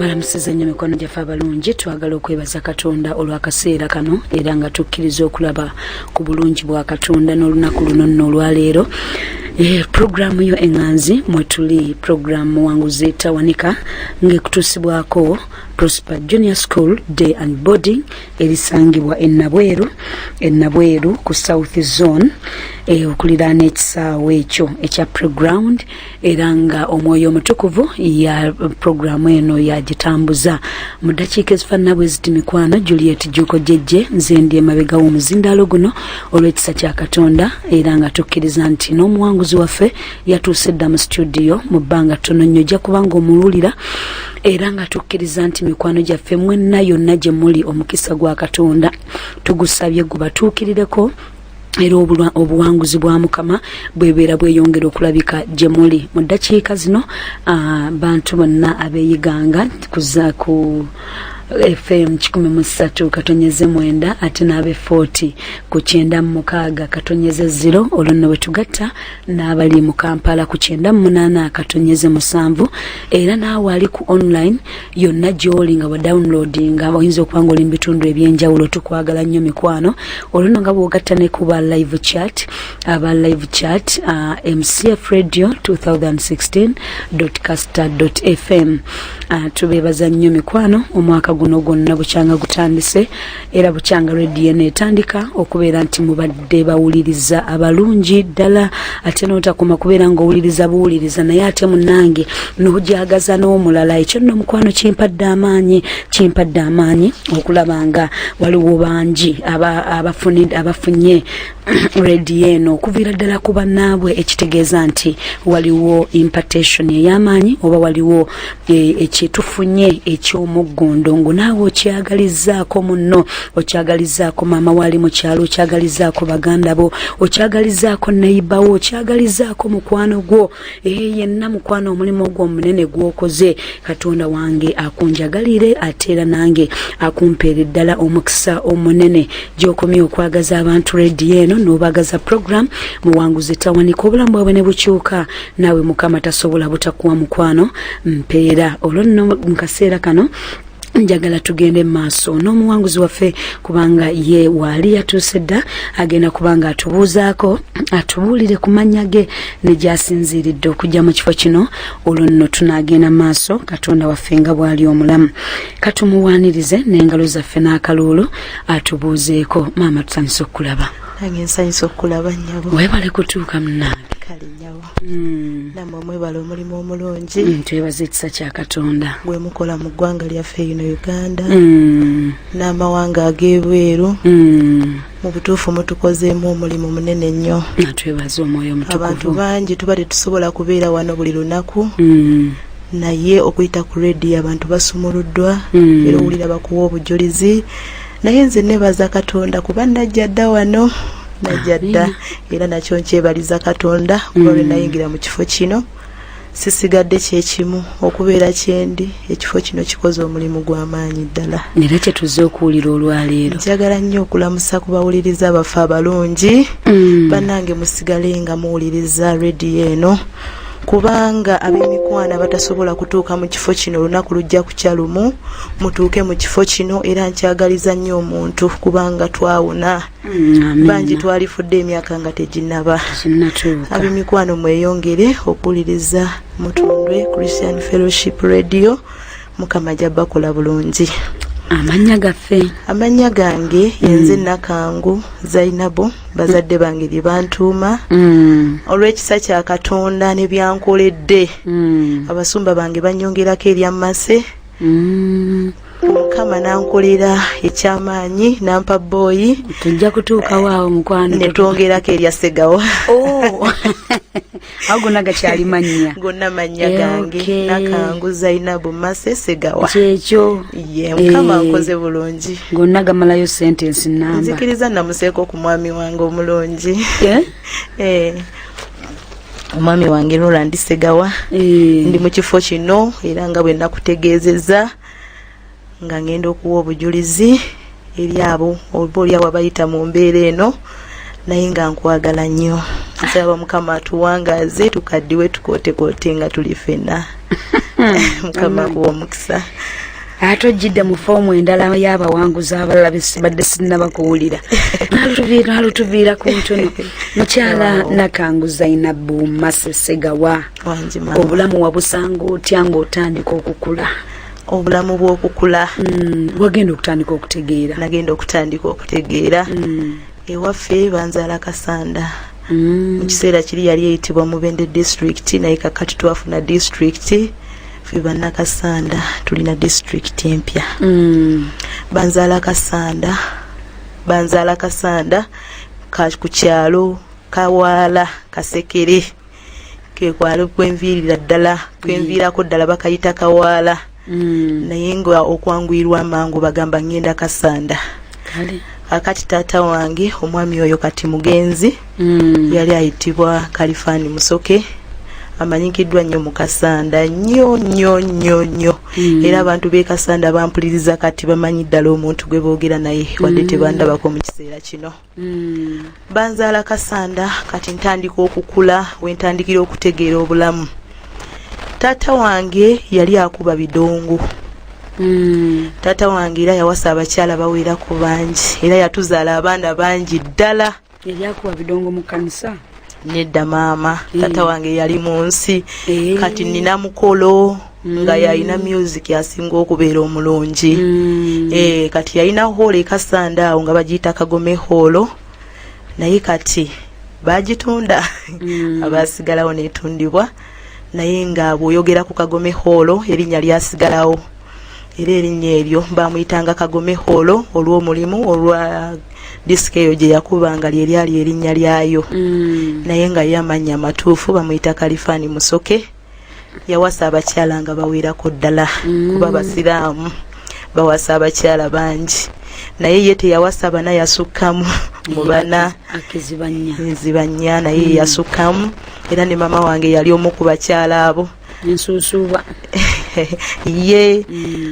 tubalamusiza nnyo mikono gyaffe abalungi twagala okwebaza Katonda olw'akaseera kano era nga tukkiriza okulaba ku bulungi bwa Katonda n'olunaku luno nno olwaleero. Programu yo enganzi mwetuli programu wanguzi tawanika ng'ekutuusibwako Prosper Junior School Day and Boarding erisangibwa Nabweru ku South Zone okuliraana ekisaawe ekyo ekya Playground era nga omwoyo omutukuvu ya programu eno yagitambuza mu ddakiika ezifaanana bwe ziti mikwano Juliet Juko Jejje nze ndi emabega w'omuzindaalo guno olw'ekisa kya Katonda era nga tukkiriza nti n'omuwanguzi waffe yatuuse dda mu studio mu bbanga ttono nnyo ojja kubanga omuwulira era nga tukkiriza nti mikwano gyaffe mwenna yonna gye muli omukisa gwa Katonda tugusabye gubatuukirireko era obuwanguzi bwa Mukama bwebeera bweyongera okulabika gye muli mu ddakiika zino. Bantu bonna abeeyiganga kuza ku FM 13 katonyeze 9 ate n'abe 40 ku 96 katonyeze 0 olwo nno bwe tugatta n'abali mu Kampala ku 98 katonyeze 7 era naawe ali ku online yonna gy'oli nga wa downloadinga oyinza okuba ng'oli mu bitundu ebyenjawulo tukwagala nnyo mikwano olwo nno nga bw'ogatta ne kuba live chat MCF Radio 2016.caster.fm tubeebaza nnyo mikwano omwaka guno gwonna bukyanga gutandise era bukyanga radio netandika okubeera nti mubadde bawuliriza abalungi ddala ate n'otakoma kubeera ng'owuliriza buwuliriza naye ate munnange n'ojagaza n'omulala ekyo nno mukwano kimpadde amaanyi okulaba nga waliwo bangi abafunye radio eno okuviira ddala ku bannaabwe ekitegeeza nti waliwo impartation ey'amaanyi oba waliwo ekitufunye eky'omuggondo ngo naawe okyagalizaako munno okyagalizaako maama wali mu kyalo okyagalizaako baganda bo okyagalizaako neighbor wo okyagalizaako mukwano gwo yenna mukwano omulimu ogwo omunene gw'okoze Katonda wange akunjagalire ate era nange akumpeere ddala omukisa omunene gy'okomye okwagaza abantu radio eno n'obagaza program muwanguzi tawanika obulamu bwabwe ne bukyuka naawe Mukama tasobola butakuwa mukwano mpeera olwo nno mu kaseera kano njagala tugende maaso n'omuwanguzi waffe kubanga ye waali yatuuse dda agenda kubanga atubuuzaako atubuulire ku mannya ge ne gy'asinziiridde okujja mu kifo kino olwo nno tunaagenda maaso Katonda waffe nga bw'ali omulamu katumuwaanirize n'engalo zaffe n'akaluulu atubuuzeeko maama tusanyuse okulaba nange nsanyuse okulaba nnyabo weebale kutuuka munnange kale nnyabo namwe mwebale omulimu omulungi twebaza ekisa kya Katonda gwe mukola mu ggwanga lyaffe ino Uganda n'amawanga ag'ebweru mu butuufu mutukozeemu omulimu munene nnyo twebaza omwoyo omutukuvu abantu bangi tuba tetusobola kubeera wano buli lunaku naye okuyita ku radio abantu basumuluddwa era owulira bakuwa obujulizi naye nze nebaza Katonda kuba najja dda wano najja dda era nakyo nkyebaliza Katonda kuba lwe nayingira mu kifo kino sisigadde kyekimu okubeera kyendi ekifo kino kikoze omulimu gw'amaanyi ddala era kye tuzze okuwulira olwaleero njagala nnyo okulamusa ku bawuliriza baffe abalungi bannange musigale nga muwuliriza radio eno kubanga ab'emikwana batasobola kutuuka mu kifo kino olunaku lujja kukya lumu mutuuke mu kifo kino era nkyagaliza nnyo omuntu kubanga twawona bangi twalifudde emyaka nga teginnaba ab'emikwano mweyongere okuwuliriza mutundwe Christian Fellowship Radio Mukama jabbakola bulungi. Amanya gaffe amanya gange yenze Nakangu Zainab bazadde bange libantuuma olw'ekisa kya Katonda ne byankoledde abasumba bange banyongerako eryamase Mukama nankolera ekyamaanyi nampa boy tujja kutuuka waawo mukwano netwongerako erya Segawa agona gakyali manya gonna manya gange Nakangu Zainab Mase Segawa kyekyo ye Mukama akoze bulungi gonna gamalayo sentence namba nzikiriza namuseeko ku mwami wange omulungi omwami wange Roland Segawa ndi mu kifo kino era nga bwe nakutegeezezza nga ngenda okuwa obujulizi eri abo oboolyawo abayita mu mbeera eno naye nga nkwagala nnyo nsaba Mukama atuwangaze tukaddiwe tukootekoote nga tuli ffenna mukama kuwa omukisa. Ate ojjidde mu foomu endala y'abawanguzi abalala badde sinnabakuwulira. Nalutuviira ku ntono. Mukyala Nakangu Zainab Segawa. Obulamu wabusanga otya ng'otandika okukula? Obulamu bw'okukula. Wagenda okutandika okutegeera? Nagenda okutandika okutegeera. Ewaffe banzaala Kasanda. Mu kiseera kiri yali eyitibwa Mubende district naye kakati twafuna district. Ffe bannakasanda tulina district empya. Banzaala Kasanda ku kyalo Kawaala Kasekere ke kwalo kwenviirira ddala kwenviirako ddala bakayita Kawaala. Naye nga okwanguyirwa amangu bagamba ngenda Kasanda. Akati taata wange omwami oyo kati mugenzi yali ayitibwa Kalifani Musoke. Amanyikiddwa nnyo mu Kasanda nnyo era abantu b'e Kasanda bampuliriza kati bamanyi ddala omuntu gwe boogera naye wadde tebandabako mu kiseera kino. Banzaala Kasanda kati ntandika okukula wentandikira okutegeera obulamu. Taata wange yali akuba bidongo. Taata wange era yawasa abakyala bawerako bangi era yatuzaala abaana bangi ddala. Yali akuba bidongo mu kanisa? Nedda maama. Taata wange yali mu nsi kati nina mukolo nga yalina music asinga okubeera omulungi. Kati yalina holo e Kasanda awo nga bagiyita Kagome holo naye kati bagitunda abasigalawo netundibwa naye nga bw'oyogera ku Kagome holo erinnya lyasigalawo era erinnya eryo bamuyitanga Kagome holo olw'omulimu olwa disiki eyo gye yakubanga lyali erinnya lyayo. Naye nga ye amannya amatuufu bamuyita Kalifani Musoke. Yawasa abakyala nga bawerako ddala kuba basiraamu bawasa abakyala bangi naye ye teyawasa bana yasukkamu mu bana Nzibanya naye yasukkamu era ne mama wange yali omu ku bakyala abo ensuusuuba ye.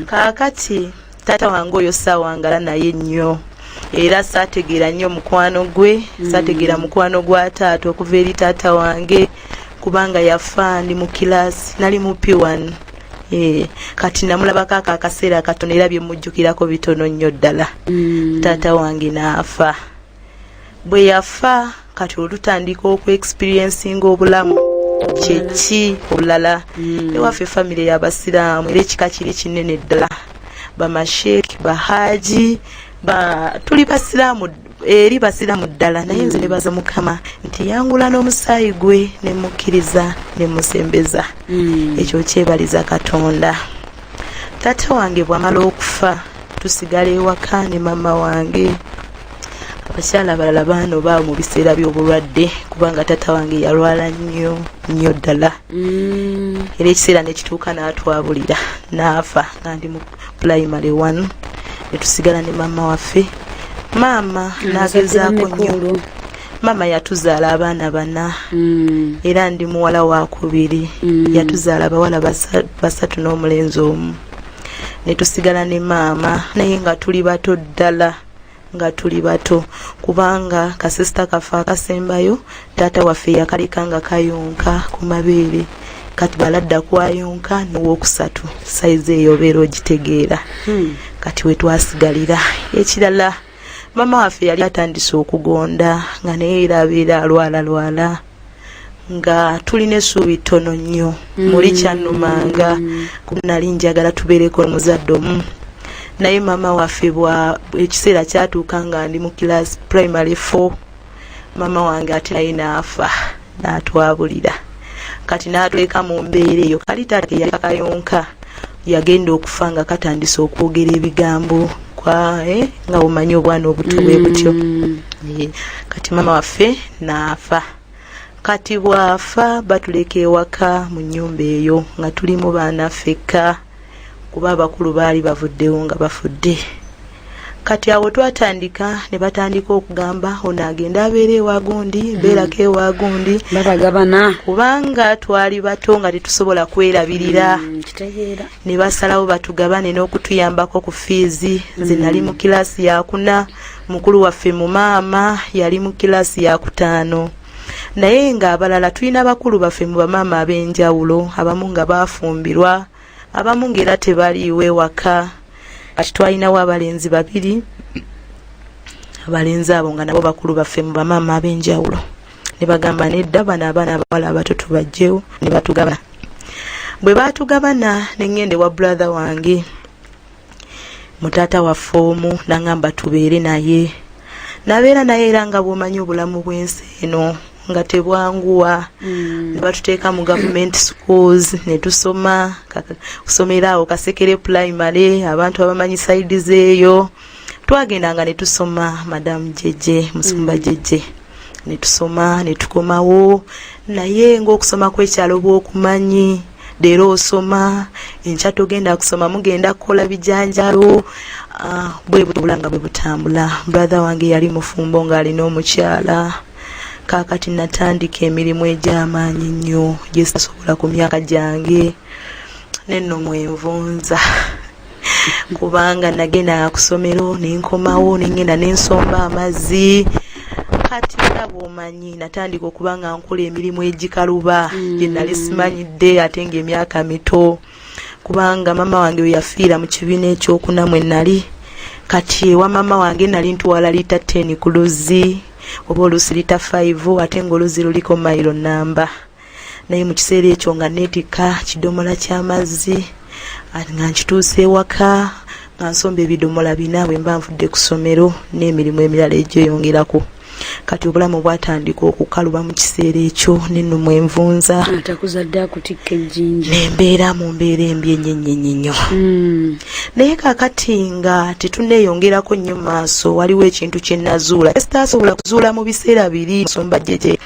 Kaakati taata wange oyo saawangala naye nnyo era saategeera nnyo mukwano gwe, saategeera mukwano gwa taata okuva eri taata wange kubanga yafa ndi mu kilaasi nali mu P1. Kati namulabako akaseera katono era byemujjukirako bitono nnyo ddala. Taata wange n'afa. Bwe yafa kati olutandika okwe-experiencinga obulamu kyeki obulala. Ewaffe famire y'abasiraamu era ekika kiri kinene ddala. Bamasheeki, bahaji, tuli basiraamu eri basiraamu ddala naye nze nebaza Mukama nti yangula n'omusaayi gwe ne mukkiriza ne musembeza. Ekyo kyebaliza Katonda. Taata wange bw'amala okufa tusigala ewaka ne mama wange. Abakyala abalala baano baawo mu biseera by'obulwadde kubanga taata wange yalwala nnyo ddala. Era ekiseera ne kituuka n'atwabulira n'afa nga ndi mu primary 1 ne tusigala ne mama waffe. Maama n'agezaako nnyo. Mama yatuzaala abaana 4 era ndi muwala wa 2. Yatuzaala abawala 3 n'omulenzi omu. Ne tusigala ne maama naye nga tuli bato ddala. Kubanga kasisita kafa akasembayo taata waffe yakaleka nga kayonka ku mabeere kati baladda kwayonka n'owokusatu saizi eyo obeera ogitegeera. Kati we twasigalira. Ekirala mama waffe yali atandise okugonda nga naye era abeera alwala nga tulina essuubi ttono nnyo muli kyannumanga nali njagala tubeereko omuzadde omu. Naye mama waffe ekiseera kyatuuka nga ndi mu kilaasi primary 4 mama wange ate naye n'afa n'atwabulira. Kati n'atweka mu mbeera eyo kali taata yakayonka yagenda okufa nga katandise okwogera ebigambo nga omanyi obwana obuto bwe butyo. Kati mama waffe n'afa. Kati bwafa batuleka ewaka mu nnyumba eyo nga tulimu baana ffekka kuba abakulu baali bavuddewo nga bafudde. Kati awo twatandika ne batandika okugamba ono agenda abeera ewagundi beerako ewagundi babagabana kubanga twali bato nga tetusobola kwerabirira. Ne basalawo batugabane n'okutuyambako ku fiizi. Nze nali mu kilaasi ya 4, mukulu waffe mu maama yali mu kilaasi ya 5. Naye nga abalala tulina bakulu baffe mu bamaama ab'enjawulo abamu nga baafumbirwa abamu ng'era tebaliiwo ewaka. Kati twalinawo abalenzi 2, abalenzi abo nga nabo bakulu baffe mu bamaama ab'enjawulo. Ne bagamba nedda bano abaana abawala abato tubajjewo, ne batugabana. Bwe baatugabana ne ngende wa brother wange mutaata waffe omu n'angamba tubeere naye. Nabeera naye era nga bw'omanyi obulamu bw'ensi eno nga tebwanguwa. Ne batuteeka mu government schools ne tusoma, kusomera awo Kasekere primary, abantu abamanyi side zeeyo. Twagendanga ne tusoma Madam Jeje, Musumba Jeje. Ne tusoma ne tukomawo, naye ng'okusoma kw'ekyalo bw'okumanyi. Leero osoma, enkya togenda kusoma, mugenda kukola bijanjalo. Bwe butambula bwe butambula. Brother wange yali mufumbo ng'alina omukyala. Kaakati natandika emirimu egy'amaanyi nnyo gye sitasobola ku myaka gyange. Nenno mwenvunza. Kubanga nagenda ku ssomero ne nkomawo ne ngenda ne nsomba amazzi. Kati era bw'omanyi natandika okuba nga nkola emirimu egikaluba gye nali simanyidde ate ng'emyaka mito. Kubanga mama wange we yafiira mu kibiina ekyokuna mwe nali. Kati ewa mama wange nali ntwala lita 10 ku luzzi, oba oluusi lita 5 ate ng'oluzzi luliko mayiro nnamba. Naye mu kiseera ekyo nga neetikka kidomola ky'amazzi nga nkituuse ewaka nga nsomba ebidomola 4 bwe mba nvudde ku ssomero n'emirimu emirala egyeyongerako. Kati obulamu bwatandika okukaluba mu kiseera ekyo, nenno mwenvunza. Atakuzadde akutikka ejjinja. Nembeera mu mbeera embi ennyo. Naye kaakati nga tetuneeyongerako nnyo maaso, waliwo ekintu kye nazuula sitaasobola kuzuula mu biseera biri Musumba Jeje.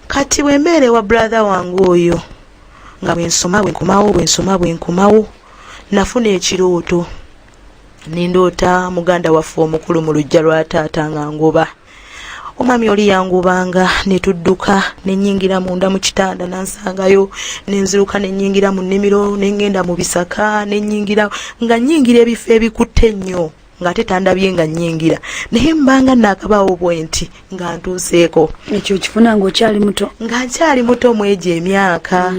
Kati bwe mbeera ewa brother wange oyo nga bwensoma bwenkomawo nafuna ekirooto. Nindoota muganda waffe omukulu mu luggya lwa taata nga ngoba. Omwami oli yangubanga ne tudduka ne nnyingira munda mu kitanda nansangayo, ne nziruka ne nnyingira mu nnimiro, ne ngenda mu bisaka, ne nnyingira nga nnyingira ebifo ebikutte nnyo nga tetandabye nga nnyingira. Naye mbanga naakabaawo bwenti nga ntuuseeko. Ekyo kifuna ng'okyali muto. Nga nkyali muto mu egyo emyaka.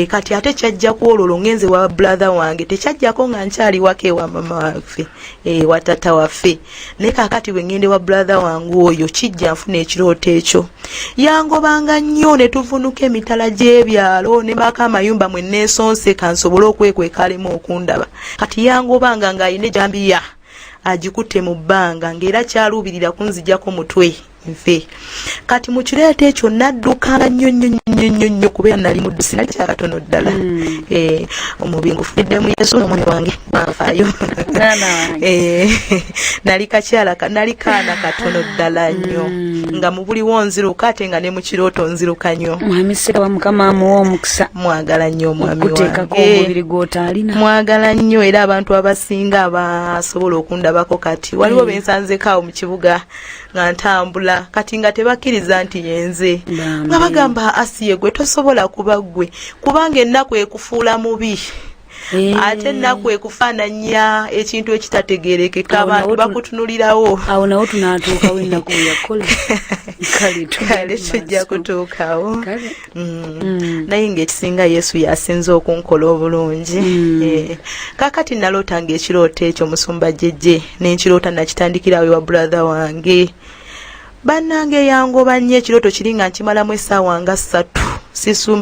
Kati ate kyajja kwololo ngenze wa brother wange tekyajjako nga nkyali waka ewa mama waffe, wa tata waffe. Naye kaakati bwe ngende wa brother wange oyo kijja nfuna ekirooto ekyo. Yangobanga nnyo ne tuvunuka emitala gy'ebyalo ne baaka amayumba mwe neesonse kansobole okwekweka alemu okundaba. Kati yangobanga ng'ayina ejambiya agikutte mu bbanga ng'era kyaluubirira kunzijjako mutwe nfe. Kati mu kireeto ekyo naddukanga nnyo kubeera nali muddusi nali kyakatono ddala. Omubiri ngufudde mu Yesu n'omwana wange banfaayo. Nali kaana katono ddala nnyo nga mu buliwo nziruka ate nga ne mu kirooto nziruka nnyo. Mwami Segawa Mukama amuwa omukisa. Mwagala nnyo omwami wange. Okuteekako omubiri gw'otaalina. Mwagala nnyo era abantu abasinga abasobola okundabako kati waliwo bensanzeko awo mu kibuga nga ntambula kati nga tebakkiriza nti yenze. Nga bagamba asiye gwe tosobola kuba gwe kubanga ennaku ekufuula mubi. Ate ennaku ekufaananya ekintu ekitategeerekeka abantu bakutunulirawo. Awo nawo tunaatuukawo ennaku yakola. Kale tujja kutuukawo. Naye ng'ekisinga Yesu yasinze okunkola obulungi. Kaakati naloota ng'ekirooto ekyo Musumba Jeje n'enkiroota nakitandikirawo ewa brother wange. Bannange yangoba nnyo ekirooto kiri nga nkimalamu essaawa nga 3.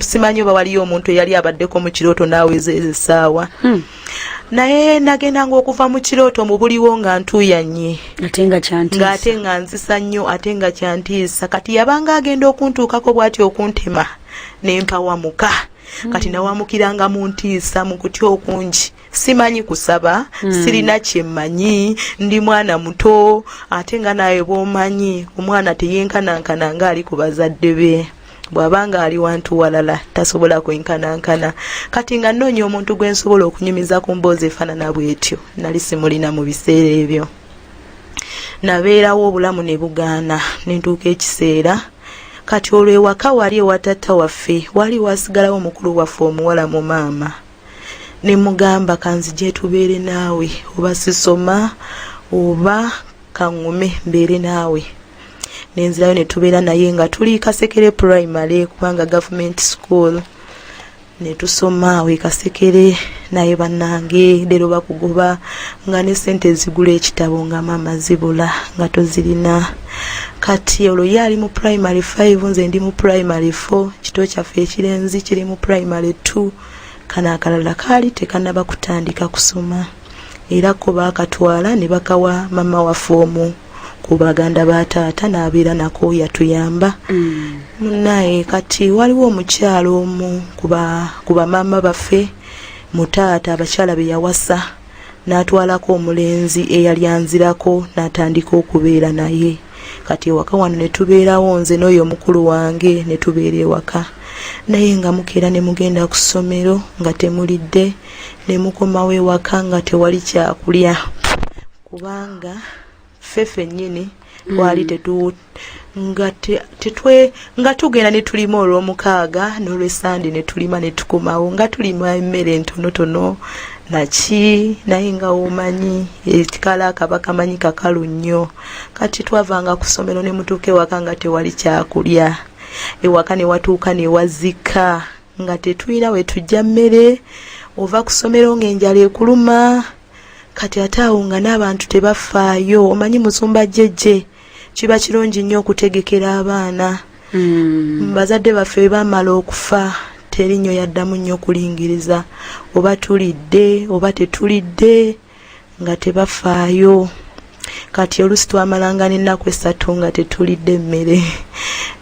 Simanyi oba waliyo omuntu eyali abaddeko mu kirooto naaweza ezo essaawa. Naye nagendanga okuva mu kirooto mu buliwo nga ntuuyanye. Ate nga nzisa nnyo ate nga kyantiisa. Kati yabanga agenda okuntuukako bw'ati okuntema ne mpawamuka. Kati nawamukiranga mu ntiisa mu kutya okungi. Simanyi kusaba, sirina kyemmanyi, ndi mwana muto, ate nga nawe bw'omanyi omwana teyenkanankana ng'ali ku bazadde be. Bw'abanga ali wantu walala tasobola kwenkanankana. Kati nga nnoonya omuntu gwe nsobola okunyumiza ku mboozi efaanana bw'etyo nali simulina mu biseera ebyo. Nabeerawo obulamu ne bugaana ne ntuuka ekiseera. Kati olwo ewaka wali ewa taata waffe wali wasigalawo mukulu waffe omuwala mu maama. Ne mugamba kanzije tubeere naawe oba sisoma oba kaŋŋume mbeere naawe. Nenzirayo ne tubeera naye nga tuli Kasekere primary kubanga government school. ne tusoma wekasekere naye bannange lero bakugoba nga ne sente zigula ekitabo nga mama zibula nga tozirina. Kati olwo yali mu primary 5 nze ndi mu primary 4 kito kyaffe ekirenzi kiri mu primary 2 kana akalala kaali tekanaba kutandika kusoma era ko bakatwala ne bakawa mama waffe omu ku baganda ba taata n'abeera nako yatuyamba. Naye kati waliwo omukyalo omu ku bamama baffe mu taata abakyala be yawasa n'atwalako omulenzi eyali anzirako n'atandika okubeera naye. Kati ewaka wano ne tubeerawo nze n'oyo mukulu wange ne tubeera ewaka. Naye nga mukeera ne mugenda ku ssomero nga temulidde ne mukomawo ewaka nga tewali kyakulya kubanga ffeffe nnyini twali nga tugenda ne tulima olw'omukaaga n'olw'essande ne tulima ne tukomawo nga tulima emmere entonotono naki naye nga womanyi ekikala akaba kamanyi kakalu nnyo. Kati twavanga ku ssomero ne mutuuka ewaka nga tewali kyakulya ewaka ne watuuka ne wazika nga tetulina we tujja mmere ova ku ssomero ng'enjala ekuluma. Kati ate awo nga n'abantu tebafaayo omanyi musumba jjejje kiba kirungi nnyo okutegekera abaana. Bazadde baffe bamala okufa teri nnyo yaddamu nnyo kulingiriza oba tulidde oba tetulidde nga tebafaayo. Kati olusi twamalanga n'ennaku 3 nga tetulidde mmere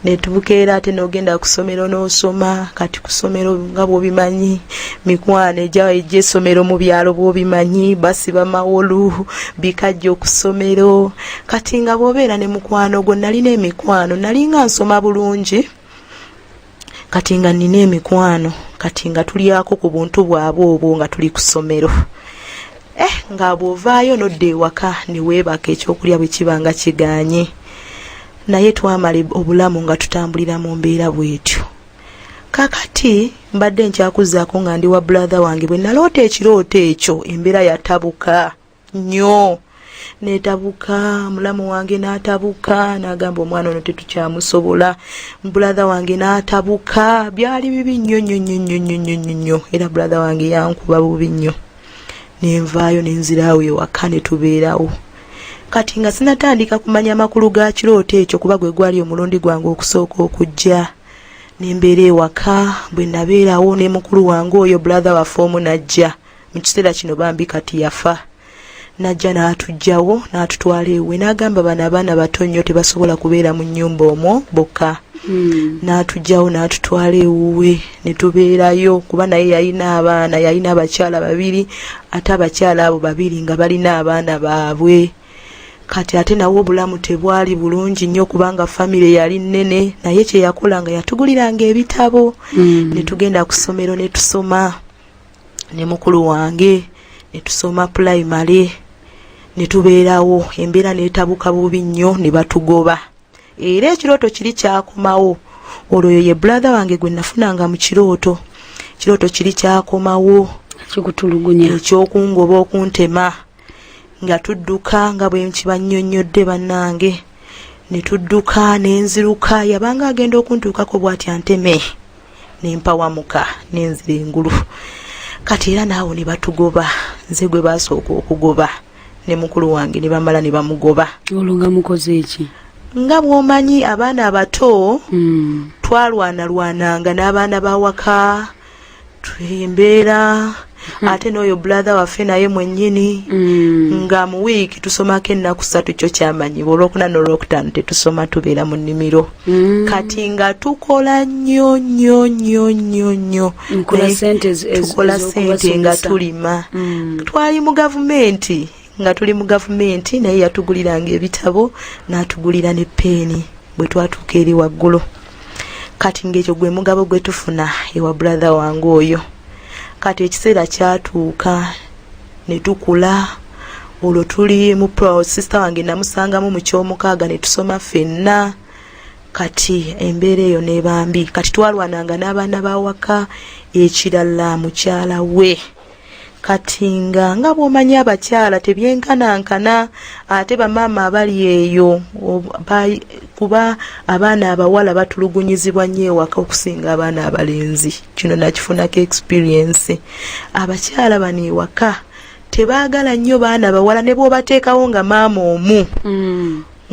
ne tubukeera ate n'ogenda ku ssomero n'osoma. Kati ku ssomero nga bw'obimanyi mikwano ejja essomero mu byalo bw'obimanyi basiba mawolu bikajja ku ssomero. Kati nga bw'obeera ne mukwano gwo nalina emikwano nalinga nsoma bulungi kati nga nina emikwano kati nga tulyako ku buntu bwabwe obwo nga tuli ku ssomero. Nga bw'ovaayo n'odda ewaka ne weebaka ekyokulya bwe kiba nga kiganye. Naye twamala obulamu nga tutambulira mu mbeera bwetyo. Kakati mbadde nkyakuzaako nga ndi wa brother wange bwe naloota ekirooto ekyo embeera yatabuka nnyo. Netabuka mulamu wange n'atabuka n'agamba omwana ono tetukyamusobola. Brother wange n'atabuka byali bibi nnyo nnyo nnyo nnyo nnyo era brother wange yankuba bubi nnyo. Nenvaayo nenziraawo ewaka ne tubeerawo. Kati nga sinatandika kumanya makulu ga kirooto ekyo kuba gwe gwali omulundi gwange okusooka okujja. Nembeera ewaka bwe nabeerawo ne mukulu wange oyo brother waffe omu najja. Mu kiseera kino bambi kati yafa. Najja n'atujjawo n'atutwala ewe n'agamba bano abaana bato nnyo tebasobola kubeera mu nnyumba omwo bokka. N'atujjawo n'atutwala ewuwe ne tubeerayo kuba naye yalina abaana yalina abakyala 2 ate abakyala abo 2 nga balina abaana baabwe. Kati ate nawo obulamu tebwali bulungi nnyo kubanga famire yali nnene naye kye yakola nga yatuguliranga ebitabo ne tugenda ku ssomero ne tusoma ne mukulu wange ne tusoma primary ne tubeerawo embeera n'etabuka bubi nnyo ne batugoba. Era ekirooto kiri kyakomawo olwo ye brother wange gwe nafunanga mu kirooto kiri kyakomawo kikutulugunya ekyokungoba okuntema nga tudduka nga bwe nkibannyonnyodde bannange ne tudduka n'enziruka yabanga agenda okuntuukako bw'ati anteme nempawamuka n'enzira engulu. Kati era naawo ne batugoba nze gwe basooka okugoba ne mukulu wange ne bamala ne bamugoba. Olwo nga mukoze eki? Nga bw'omanyi abaana abato twalwanalwananga n'abaana bawaka twembeera ate n'oyo brother waffe naye mwennyini nga mu wiiki tusomako ennaku 3 kyo kyamanyibwa olwokuna n'olwokutaano tetusoma tubeera mu nnimiro. Kati nga tukola nnyo nnyo nnyo nnyo nnyo tukola sente nga tulima. Twali mu gavumenti nga tuli mu gavumenti naye yatuguliranga ebitabo n'atugulira ne peeni bwe twatuuka eri waggulu. Kati ng'ekyo gwe mugabo gwe tufuna ewa brother wange oyo. Kati ekiseera kyatuuka ne tukula olwo tuli mu sister wange namusangamu mu ky'omukaaga ne tusoma ffenna. Kati embeera eyo n'ebambi kati twalwananga n'abaana bawaka ekirala mukyala we. kati nga bw'omanyi abakyala tebyenkanankana ate bamaama abali eyo kuba abaana abawala batulugunyizibwa nnyo ewaka okusinga abaana abalenzi. Kino nakifunako experience. Abakyala bano ewaka tebaagala nnyo baana bawala ne bw'obateekawo nga maama omu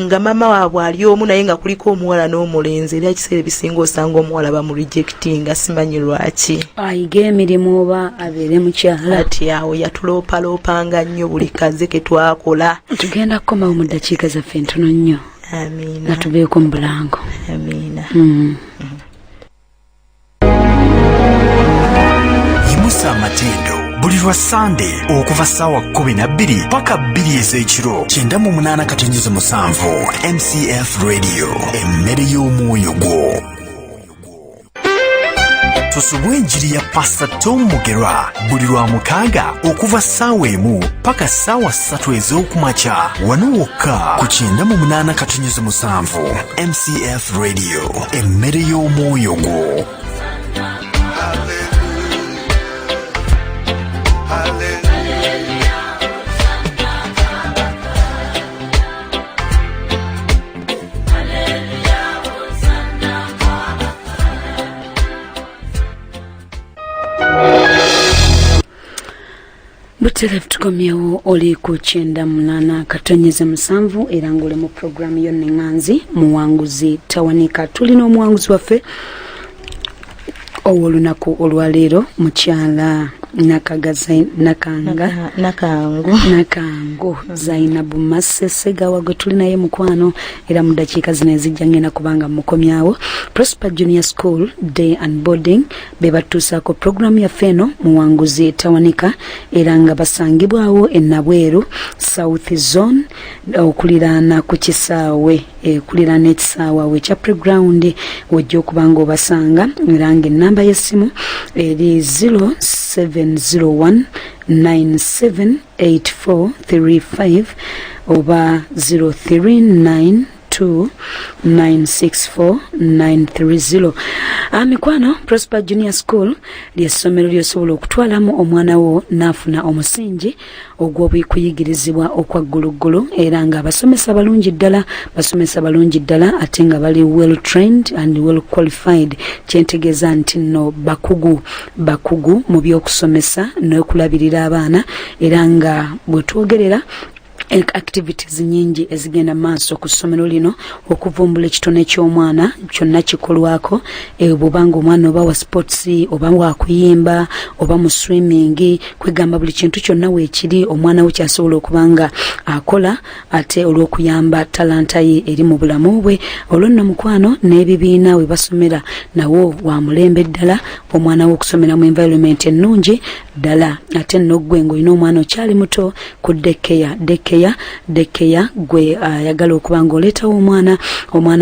nga maama waabwe ali omu naye nga kuliko omuwala n'omulenzi, era ekiseera ebisinga osanga omuwala bamurejectinga, simanyi lwaki. Ayiga emirimu oba abeere mukyala. Ati awo yatuloopaloopanga nnyo buli kaze ke twakola. Tugenda kukomawo mu ddakiika zaffe ntono nnyo. Amiina. Nga tubeeko mu bulango. Amiina. Yimusa amatendo buli lwa Sunday okuva ssaawa 12 paka 2 ez'ekiro 98.7 MCF Radio, emmere y'omwoyo gwo. Tusubwe enjiri ya Pastor Tom Mugerwa buli lwa 6 okuva ssaawa 1 paka ssaawa 3 ez'okumakya wano wokka ku 98.7 MCF Radio, emmere y'omwoyo gwo. Buterevu tukomyewo oli ku 98.7 era ng'oli mu programu y'Onneŋŋanzi muwanguzi tawanika. Tulina omuwanguzi waffe ow'olunaku olwaleero mukyala Nakangu Zainab Masse Segawa gwe tuli naye mukwano era mu ddakiika zino ezijja ngenda kubanga mukomyawo. Prosper Junior School Day and Boarding be batuusaako programu yaffe eno muwanguzi tawanika era nga basangibwawo e Nabweru South Zone okuliraana ku kisaawe kuliraana ekisaawe awo ekya playground wojja okuba nga obasanga era nga ennamba y'essimu eri 0701978435 oba 0392964930. Mikwano, Prosper Junior School ly'essomero ly'osobola okutwalamu omwana wo n'afuna omusingi ogw'okuyigirizibwa okwagguluggulu era nga basomesa balungi ddala ate nga bali well trained and well qualified. Kyentegeeza nti nno bakugu mu by'okusomesa n'okulabirira abaana era nga bwe twogerera activities nyingi ezigenda maaso ku ssomero lino okuvumbula ekitone ky'omwana kyonna kikolwako bw'obanga omwana oba wa sports oba wa kuyimba oba mu swimming kwegamba buli kintu kyonna weekiri omwana we kyasobola okubanga akola ate olw'okuyamba talanta ye eri mu bulamu bwe. Olwo nno mukwano n'ebibiina we basomera nawo wa mulembe ddala omwana we okusomera mu environment ennungi ddala ate nno gwe ng'olina omwana okyali muto ku dekeya gwe ayagala okubanga oleetawo omwana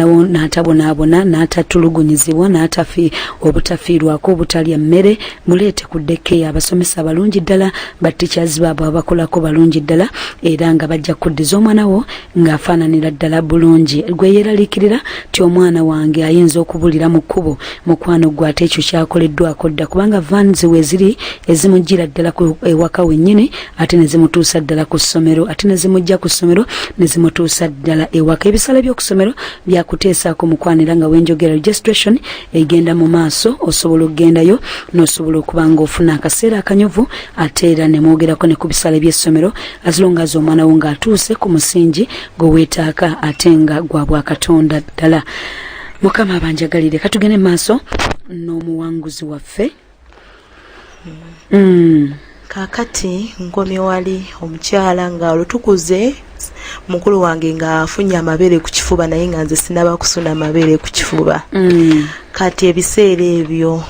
wo n'atabonaabona n'atatulugunyizibwa obutafiirwako obutalya mmere muleete ku dekeya. Abasomesa balungi ddala bateachers baabwe abakolako balungi ddala era nga bajja kuddiza omwana wo ng'afaananira ddala bulungi. Gwe yeeraliikirira ti omwana wange ayinza okubulira mu kkubo mukwano gwe ate ekyo kyakoleddwako dda kubanga vans weziri ezimujjira ddala ewaka wennyini ate ne zimutuusa ddala ku ssomero ate ne zimujja ku ssomero ne zimutuusa ddala ewaka. Ebisale by'oku ssomero byakuteesaako mukwanira nga wenjogera registration egenda mu maaso osobola okgendayo n'osobola okuba nga ofuna akaseera akanyovu ate era ne mwogerako ne ku bisale by'essomero as long as omwana wo ng'atuuse ku musingi gwe weetaaka ate nga gwa Bwakatonda ddala. Mukama abanjagalire katugende maaso n'omuwanguzi waffe. Kakati nkomye wali omukyala nga olutukuze mukulu wange nga afunye amabere ku kifuba naye nga nze sinaba kusuna amabere ku kifuba. Kati ebiseera ebyo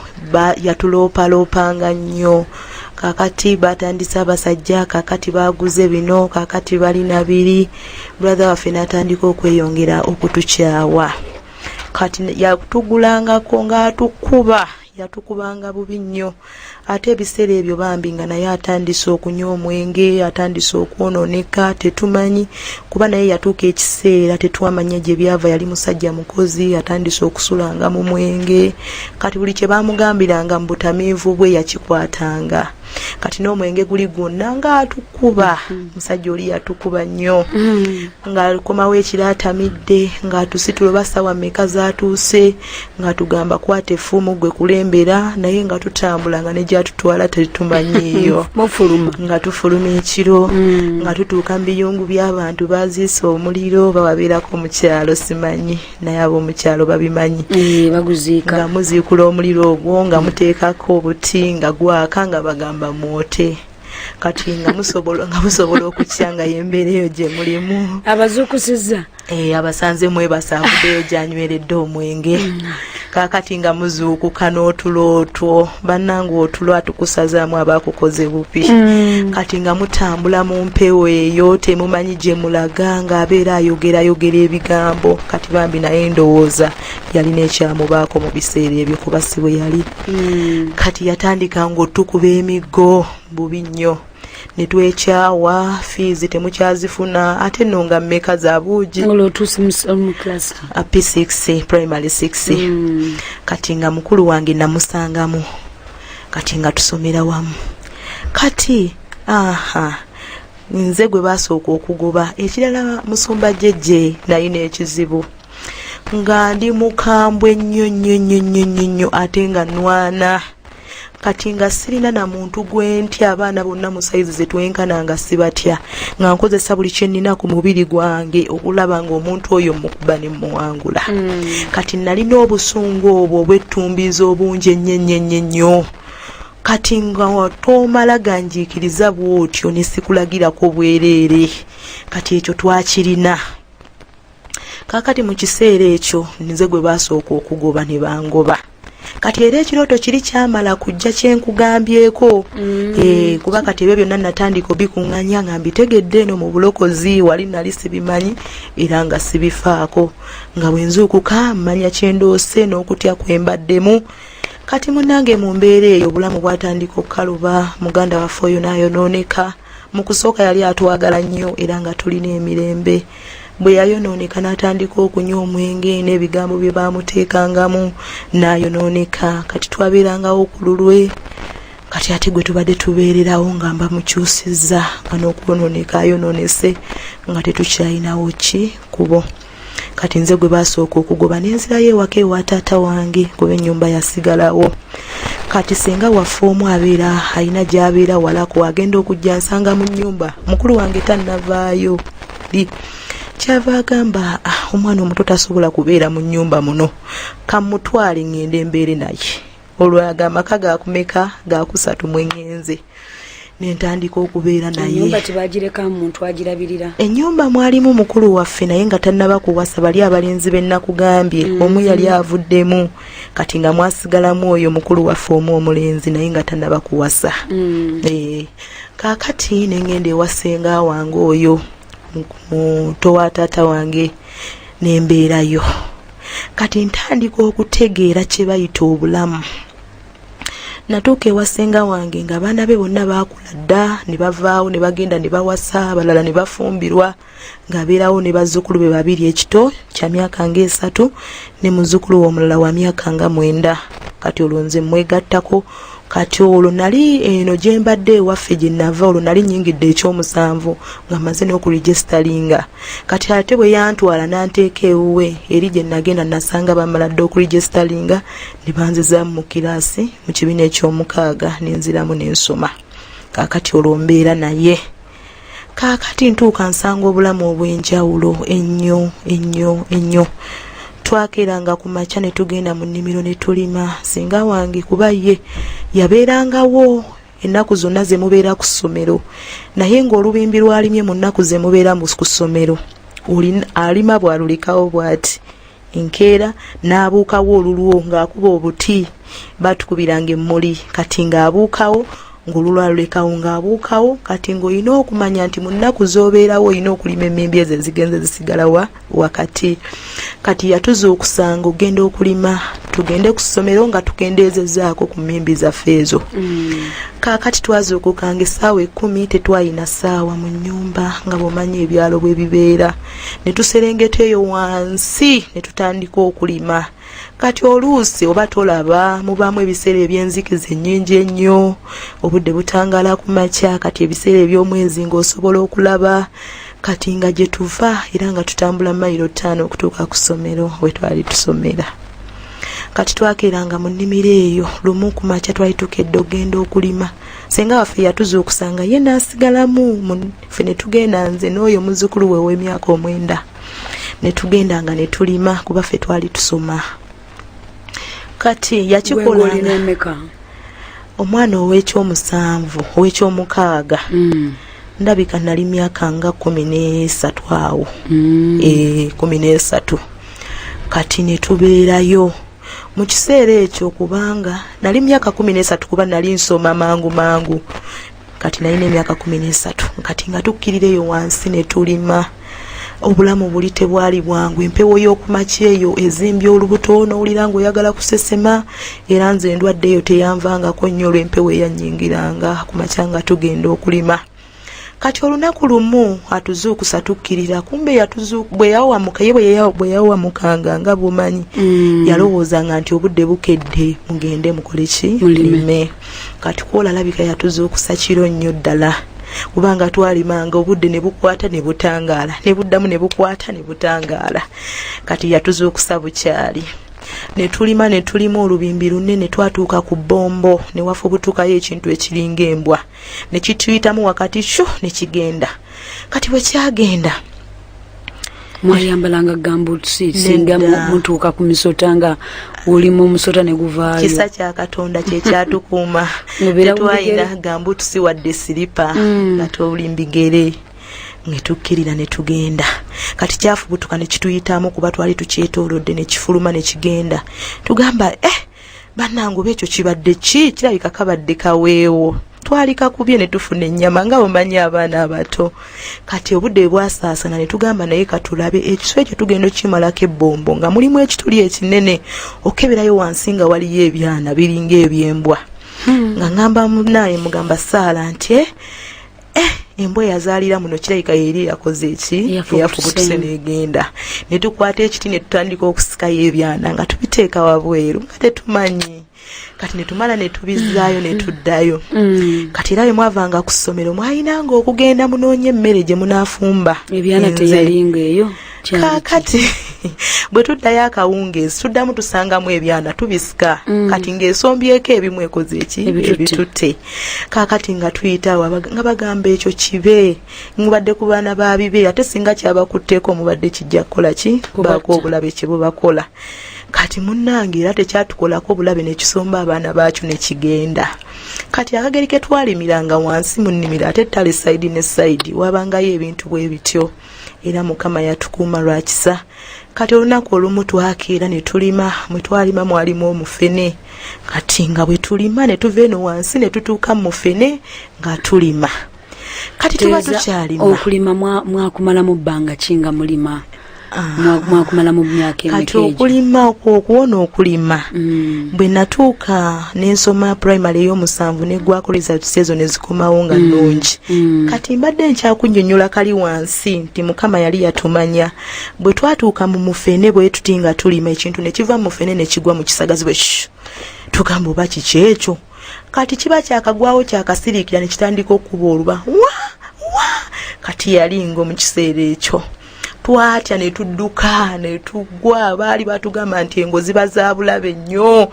yatuloopaloopanga nnyo. Kakati batandisa abasajja, kakati baguze bino, kakati balina biri. Brother waffe n'atandika okweyongera okutukyawa. Kati yatugulangako yatukubanga bubi nnyo. Ate ebiseera ebyo bambi nga naye atandise okunywa omwenge, atandise okwonooneka, tetumanyi kuba naye yatuuka ekiseera tetwamanya gye byava, yali musajja mukozi, atandise okusulanga mu mwenge. Kati buli kye baamugambiranga mu butamiivu bwe yakikwatanga. kati n'omwenge guli gwonna ng'atukuba musajja oli yatukuba nnyo ng'akomawo ekira atamidde ng'atusitula basawa mmeka zaatuuse ng'atugamba kwata effumu gwe kulembera naye nga tutambula nga ne gyatutwala tetumanyiiyo nga tufuluma ekiro nga tutuuka mu biyungu by'abantu baziisa omuliro bawabeerako mu kyalo simanyi naye ab'omukyalo babimanyi nga muziikula omuliro ogwo nga muteekako obuti nga gwaka nga bagamba mwote kati nga musobola okukya nga yembeera eyo gye mulimu abazuukusiza abasanze mwebasavuddeyo gyanyweredde omwenge kakati nga muzuukuka n'otulo otwo bannange otulo atukusazaamu abakukoze bupi kati nga mutambula mu mpewo eyo temumanyi gye mulaga ng'abeera ayogera ebigambo kati bambi naye ndowooza yalina ekyamubaako mu biseera ebyo kuba si bwe yali kati yatandika ng'otukuba emiggo bubi nnyo ne twekyawa fiizi temukyazifuna ate nno nga mmeka za buugi P6 primary 6 kati nga mukulu wange namusangamu kati nga tusomera wamu kati nze gwe basooka okugoba ekirala musumba jjejje nalina ekizibu nga ndi mukambwe nnyo ate nga nwana kati nga sirina na muntu gwentya abaana bonna mu saizi zetwenkana nga sibatya nga nkozesa buli kye nnina ku mubiri gwange okulaba ng'omuntu oyo mukuba ne muwangula kati nalina obusungu obwo obw'ettumbiza obungi ennyo kati nga tomala ganjiikiriza bw'otyo ne sikulagirako bwereere kati ekyo twakirina kakati mu kiseera ekyo nze gwe basooka okugoba ne bangoba kati era ekirooto kiri kyamala kujja kyenkugambyeko kuba kati ebyo byonna natandika obikuŋŋanya nga mbitegedde eno mu bulokozi wali nali sibimanyi era nga sibifaako nga bwe nzuukuka mmanya kyendoose n'okutya kwembaddemu kati munnange mu mbeera eyo obulamu bwatandika okukaluba muganda waffe oyo n'ayonooneka mu kusooka yali atwagala nnyo era nga tulina emirembe bwe yayonooneka n'atandika okunywa omwenge n'ebigambo bye baamuteekangamu n'ayonooneka kati twabeerangawo ku lulwe kati ate gwe tubadde tubeererawo nga mba mukyusizza nga n'okwonooneka ayonoonese nga tetukyalinawo ki kubo kati nze gwe basooka okugoba n'enzirayo ewaka ewa taata wange kuba ennyumba yasigalawo kati senga waffe omu abeera alina gy'abeera walako agenda okujja nsanga mu nnyumba mukulu wange tannavaayo kyava agamba omwana omuto tasobola kubeera mu nnyumba muno kamutwale ngende embeere naye olwo agamba kagakumeka gakusatu mwengenze nentandika okubeera naye ennyumba tebagireka muntu agirabirira ennyumba mwalimu mukulu waffe naye nga tannaba kuwasa bali abalenzi be nnakugambye omu yali avuddemu kati nga mwasigalamu oyo mukulu waffe omu omulenzi naye nga tannaba kuwasa kaakati nengenda ewasenga wange oyo muto wa taata wange nembeerayo kati ntandika okutegeera kye bayita obulamu natuuka ewasenga wange nga abaana be bonna baakula dda ne bavaawo ne bagenda ne bawasa abalala ne bafumbirwa ng'abeerawo ne bazzukulu be babiri ekito kya myaka nga 3 ne muzzukulu omulala wa myaka nga 9 kati olwo nze mwegattako kati olwo nali eno gye mbadde ewaffe gye nava olwo nali nnyingidde ekyomusanvu nga maze n'okuregisteringa kati ate bwe yantwala n'anteeka ewuwe eri gye nagenda nasanga bamala dde okuregisteringa ne banzizaamu mu kiraasi mu kibiina eky'omukaaga nenziramu n'ensoma kaakati olwo mbeera naye kaakati ntuuka nsanga obulamu obw'enjawulo ennyo twakeranga ku makya ne tugenda mu nnimiro ne tulima singa wange kuba ye yabeerangawo ennaku zonna ze mubeera ku ssomero naye ng'olubimbi lwalimye mu nnaku ze mubeera ku ssomero alima bw'alulekawo bw'ati enkeera n'abuukawo olulwo ng'akuba obuti batukubiranga emmuli kati ng'abuukawo ng'olulwalulekawo ng'abuukawo kati ng'olina okumanya nti mu nnaku z'obeerawo olina okulima emmimbi ezo ezigenze zisigalawa wakati kati yatuzuukusanga ogenda okulima tugende ku ssomero nga tukendeezezaako ku mmimbi zaffe ezo kaakati twazuukukanga essaawa 10 tetwalina ssaawa mu nnyumba nga bw'omanyi ebyalo bwe bibeera ne tuserengeta eyo wansi ne tutandika okulima kati oluusi oba tolaba mubaamu ebiseera ebyenzikiza ennyingi ennyo obudde butangaala ku makya kati ebiseera eby'omwezi ng'osobola okulaba kati nga gye tuva era nga tutambula mayiro 5 okutuuka ku ssomero we twali tusomera kati twakeeranga mu nnimiro eyo lumu ku makya twali tukedde ogenda okulima senga waffe yatuzuukusa nga ye n'asigalamu ffe ne tugenda nze n'oyo muzzukulu we w'emyaka 9 ne tugenda nga ne tulima kuba ffe twali tusoma kati yakikolanga omwana ow'eky'omukaaga ndabika nali myaka nga 13 awo 13 kati ne tubeerayo mu kiseera ekyo kubanga nali myaka 13 kuba nali nsoma mangu kati nalina emyaka 13 kati nga tukkirireyo wansi ne tulima obulamu buli tebwali bwangu empewo y'okumakya eyo ezimbye olubuto n'owulira ng'oyagala kusesema era nze endwadde eyo teyanvangako nnyo olw'empewo eyanyingiranga ku makya nga tugenda okulima kati olunaku lumu atuzuukusa tukkirira kumbe bwe yawamukanga nga bumanyi yalowoozanga nti obudde bukedde mugende mukole ki mulime kati kwolalabika yatuzuukusa kiro nnyo ddala kubanga twalimanga obudde ne bukwata ne butangaala ne buddamu ne bukwata ne butangaala kati yatuzuukusa bukyali ne tulima olubimbi lunene twatuuka ku bombo ne wafubutukayo ekintu ekiringa embwa ne kituyitamu wakati shu ne kigenda kati bwe kyagenda mwayambalanga gambuutusi singa mutuuka ku misota nga olimu omusota ne guvaayo kisa kya Katonda kye kyatukuuma tetwalina gambuutusi wadde siripa nga tolimbigere netukkirira ne tugenda kati kyafubutuka ne kituyitamu kuba twali tukyetoolodde ne kifuluma ne kigenda tugamba bannangu bekyo kibadde ki kirabika kabadde kaweewo twali kakubye ne tufuna ennyama nga bomanyi abaana abato kati obudde bwasaasana ne tugamba naye katulabe ekiswa ekyo tugenda okimalako ebbombo nga mulimu ekituli ekinene okeberayo wansi nga waliyo ebyana biringa ebyembwa nga ngamba munaye mugamba Saala nti embwa yazaalira muno kirabika yeri yakoze eki yafubutuse negenda ne tukwata ekiti ne tutandika okusikayo ebyana nga tubiteeka wabweru nga tetumanyi kati ne tumala ne tubizaayo ne tuddayo kati era bwe mwavanga ku ssomero mwayinanga okugenda munoonye emmere gye munaafumba ebyana teyalinga eyo kati bwe tuddayo akawungeezi tuddamu tusangamu ebyana tubisika kati ng'esombyeko ebimu ekoze eki ebitutte kakati nga tuyitawo nga bagamba ekyo kibe mubadde ku baana babibe ate singa kyabakutteko mubadde kijja kukola ki baako obulabe kye bubakola kati munnange era tekyatukolako obulabe nekisomba abaana baakyo ne kigenda kati akageri ke twalimiranga wansi mu nnimiro ate ttale sayidi ne sayidi wabangayo ebintu bwe bityo era Mukama yatukuuma lwa kisa kati olunaku olumu twakeera ne tulima mwe twalima mwalimu omufene kati nga bwe tulima ne tuva eno wansi ne tutuuka mu mufene nga tulima kati tuba tukyalima okulima mwakumala mu bbanga kinga mulima mwakumala mu myaka emeka kati okulima okuwona okulima bwe natuuka n'ensoma primary ey'omusanvu negwakoleza tusezo ne zikomawo nga nnungi kati mbadde nkyakunnyonnyola kali wansi nti Mukama yali yatumanya bwe twatuuka mu mufene bwe tutinga tulima ekintu ne kiva mu mufene ne kigwa mu kisagazi bwe tugamba oba kiki ekyo kati kiba kyakagwawo kyakasiriikira ne kitandika okuba oluba kati yalinga mu kiseera ekyo twatya ne tudduka ne tugwa baali batugamba nti engo ziba za bulabe nnyo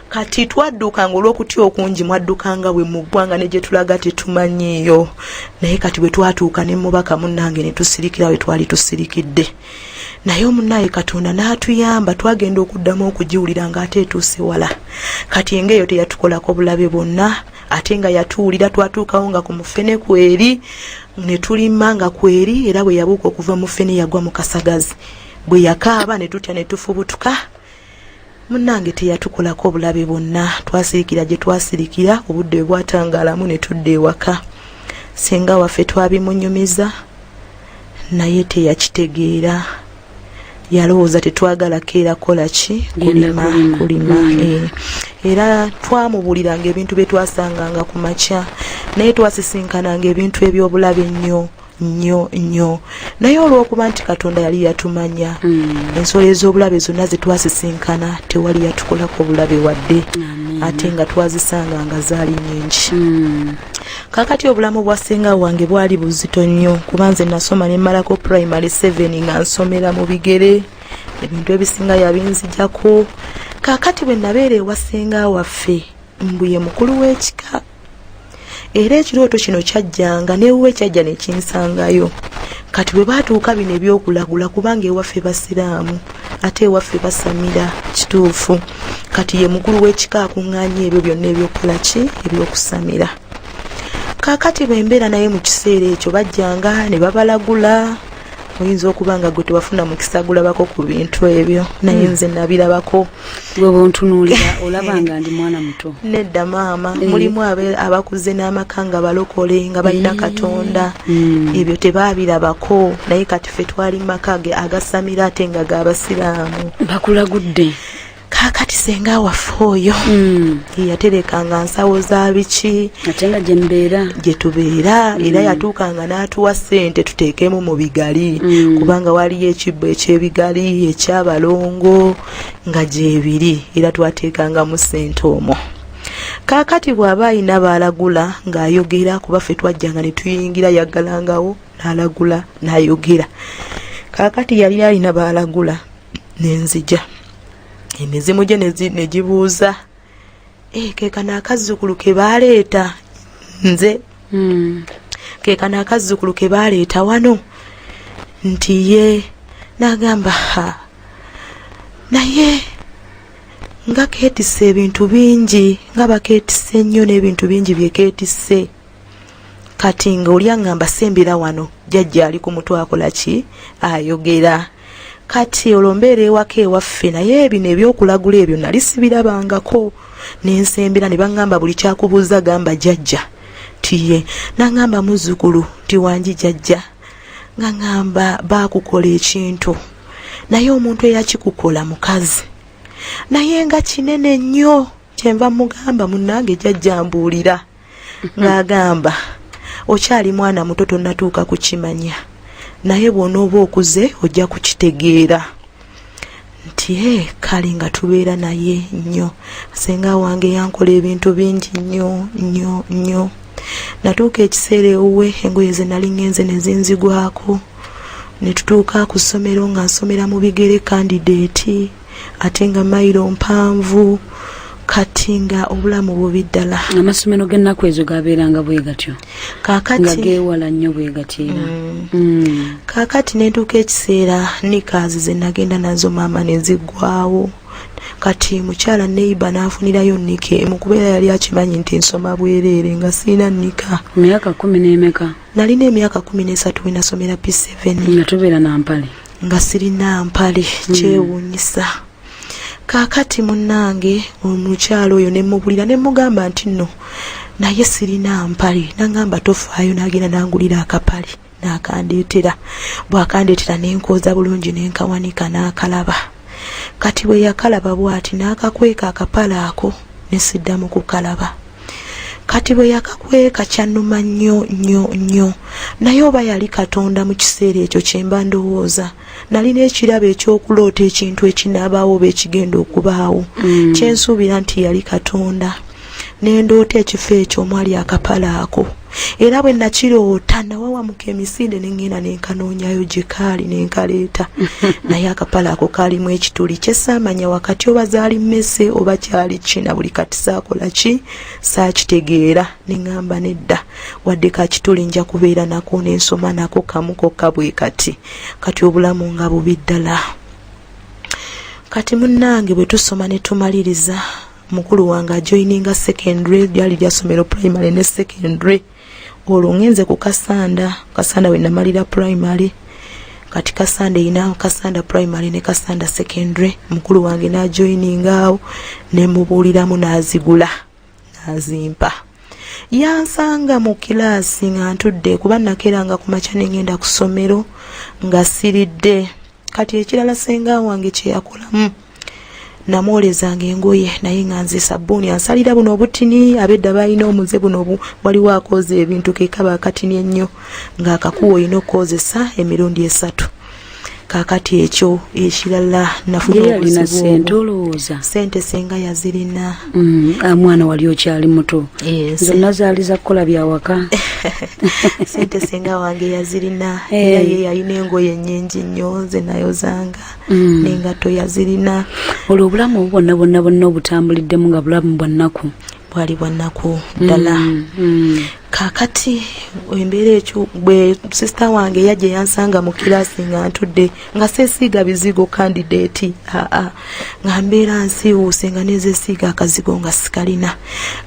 kati twadduka ng'olw'okutya okungi mwaddukanga bwe muggwanga ne gye tulaga tetumanyiiyo naye kati bwe twatuuka ne mubaka munnange ne tusirikira we twali tusirikidde naye omunnaye Katonda n'atuyamba twagenda okuddamu okugiwulira ng'ate etuuse wala kati eng'eyo teyatukolako bulabe bonna ate nga yatuwulira twatuukawo nga ku mufene kweri ne tulima nga kweri era bwe yabuuka okuva mu fene yagwa mu kasagazi bwe yakaaba ne tutya ne tufubutuka munnange teyatukolako obulabe bonna twasirikira gye twasirikira obudde bwe bwatangaalamu ne tudda ewaka senga waffe twabimunyumiza naye teyakitegeera yalowooza tetwagala keera kola ki kulima era twamubuliranga ebintu bye twasanganga ku makya naye twasisinkananga ebintu eby'obulabe ennyo nnyo naye olw'okuba nti Katonda yali yatumanya ensolo ez'obulabe zonna zetwasisinkana tewali yatukolako obulabe wadde ate nga twazisanga nga zaali nnyingi. Kakati obulamu bwa ssenga wange bwali buzito nnyo kuba nze nasoma ne mmalako primary 7 nga nsomera mu bigere ebintu ebisinga yabinzijako. Kakati bwe nabeera ewa ssenga waffe mbuye mukulu w'ekika era ekirooto kino kyajjanga newuwe kyajja ne kinsangayo. Kati bwe baatuuka bino ebyokulagula kubanga ewaffe basiraamu ate ewaffe basamira kituufu. Kati ye mukulu w'ekika akuŋŋaanya ebyo byonna ebyokukola ki ebyokusamira. Kakati bwe mbeera naye mu kiseera ekyo bajjanga ne babalagula. Oyinza okuba nga gwe tewafuna mukisa gulabako ku bintu ebyo naye nze nabirabako. Gwe bw'ontunuulira olaba nga ndi mwana muto. Nedda maama mulimu abakuze n'amaka nga balokole nga balina Katonda ebyo tebaabirabako naye kati ffe twali maka agasamira ate nga g'abasiraamu. Bakulagudde. Kakati senga waffe oyo yaterekanga nsawo za biki ate nga gye mbeera gye tubeera era yatuukanga n'atuwa ssente tuteekemu mu bigali kubanga waliyo ekibbo eky'ebigali ekyabalongo nga gyebiri era twateekangamu ssente omwo. Kakati bw'aba ayina baalagula ng'ayogera kuba ffe twajjanga ne tuyingira yaggalangawo n'alagula n'ayogera. Kakati yali alina baalagula n'enzija emizimu gye ne gibuuza keekano akazzukulu ke baaleeta nze keekano akazzukulu ke baaleeta wano nti ye n'agamba naye nga keetisse ebintu bingi nga bakeetisse ennyo n'ebintu bingi bye keetisse. Kati nga oli aŋŋamba sembera wano jjajja ali ku mutwe akola ki ayogera. Kati olombeera ewaka ewaffe naye bino ebyokulagula ebyo nali sibirabangako n'ensembera ne baŋŋamba buli kyakubuuza gamba jjajja tiye n'aŋŋamba muzzukulu ti wangi jjajja nga ŋŋamba baakukola ekintu naye omuntu eyakikukola mukazi naye nga kinene nnyo kyenva mugamba munnange jjajja mbuulira ng'agamba okyali mwana muto tonnatuuka kukimanya naye bw'onooba okuze ojja kukitegeera nti kale nga tubeera naye nnyo. Senga wange yankola ebintu bingi nnyo. Natuuka ekiseera ewuwe engoye ze nali ngenze ne zinzigwako ne tutuuka ku ssomero nga nsomera mu bigere candidate ate nga mayiro mpanvu kati nga obulamu bubi ddala. Amasomero g'ennaku ezo gabeeranga bwe gatyo kakati nga geewala nnyo bwe gateera. Kakati ne ntuuka ekiseera nikaazi ze nagenda nazo maama ne ziggwawo. Kati mukyala neiba n'afunirayo nika emu kubeera yali akimanyi nti nsoma bwereere nga sirina nika. Myaka 10 n'emeka? Nalina emyaka 13 we nasomera P7 nga tubeera na mpale nga sirina mpale kyewuunyisa. Kakati munnange omukyalo oyo ne mubulira ne mugamba nti nno naye sirina mpale n'angamba tofaayo n'agenda n'angulira akapale n'akandeetera. Bw'akandeetera n'enkoza bulungi n'enkawanika n'akalaba. Kati bwe yakalaba bw'ati n'akakweka akapale ako ne siddamu kukalaba. Kati bwe yakakweka kyannuma nnyo naye oba yali Katonda mu kiseera ekyo kye mba ndowooza nalina ekirabo ekyokuloota ekintu ekinaabaawo oba ekigenda okubaawo kyensuubira nti yali Katonda nendoota ekifo ekyo omwali akapale ako era bwe nakiroota nawawamuka emisinde nengenda nenkanoonyayo gye kaali nenkaleeta naye akapale ako kaalimu ekituli kyesaamanya wakati oba zaali mmese oba kyali kina buli kati saakola ki saakitegeera neŋŋamba nedda wadde kakituli nja kubeera nako nensoma nako kamu kokka bwe kati obulamu nga bubi ddala. Kati munnange bwe tusoma ne tumaliriza mukulu wange ajoininga secondary lyali lyasomero primary ne secondary olwo ngenze ku Kasanda we namalira primary. Kati Kasanda ina Kasanda primary ne Kasanda secondary mukulu wange n'ajoininga awo ne mubuuliramu n'azigula n'azimpa. Yansanga mu kilaasi nga ntudde kuba nakeranga ku makya n'engenda ku ssomero nga siridde. Kati ekirala senga wange kye yakolamu namwolezanga engoye naye nga nze sabbuuni ansalira buno obutini abedda balina omuze buno waliwo akoze ebintu kekaba akatini ennyo ng'akakuwa olina okukozesa emirundi 3 kakati ekyo ekirala nafuna obuzibu sente senga yazirina mwana wali okyali muto zonna zaali za kukola byawaka sente senga wange yazirina era ye yalina engoye nnyingi nnyo ze nayozanga n'engatto yazirina olwo obulamu bwonna bwonna obutambuliddemu nga bulamu bwa nnaku bwali bwa nnaku ddala kakati embeera ekyo bwe sisita wange yajja yansanga mu kirasi nga ntudde nga seesiiga bizigo candidate nga mbeera nsiiwuuse nga nezeesiiga akazigo nga sikalina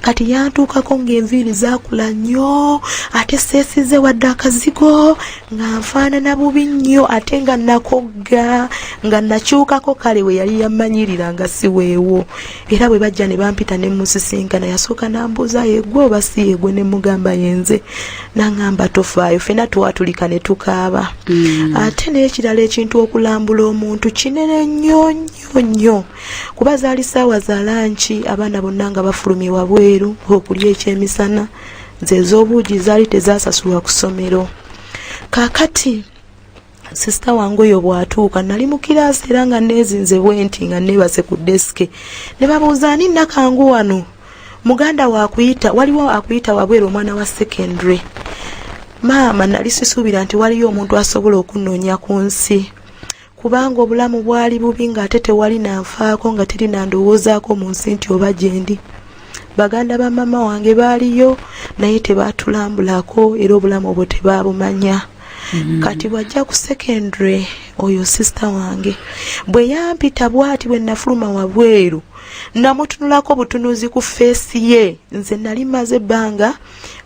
kati yantuukako ng'enviiri zaakula nnyo ate seesize wadde akazigo nga nfaanana bubi nnyo ate nga nakogga nga nakyukako kale we yali yammanyirira nga siweewo era bwe bajja ne bampita ne musisinkana yasooka nambuuza yegwe oba si yegwe ne mugamba yenze nangamba tofaayo fena twatulika ne tukaaba ate n'ekirala ekintu okulambula omuntu kinene nnyo nnyo kuba zaali ssaawa za lanki abaana bonna nga bafulumye wabweru okulya ekyemisana nze ez'obuugi zaali tezasasulwa ku ssomero kakati sisita wange oyo bw'atuuka nali mu kiraasi era nga neezinze bwenti nga neebase ku desike ne babuuza ani Nakangu wano muganda wakuyita waliwo akuyita wabweru omwana wa secondary maama nali sisuubira nti waliyo omuntu asobola okunoonya ku nsi kubanga obulamu bwali bubi ng'ate tewali nanfaako nga teri nandowoozaako mu nsi nti oba gyendi baganda ba mama wange baaliyo naye tebaatulambulako era obulamu obwo tebaabumanya kati bwajja ku secondary oyo sisita wange bwe yampita bw'ati bwe nafuluma wabweru namutunulako butunuzi ku feesi ye nze nali maze ebbanga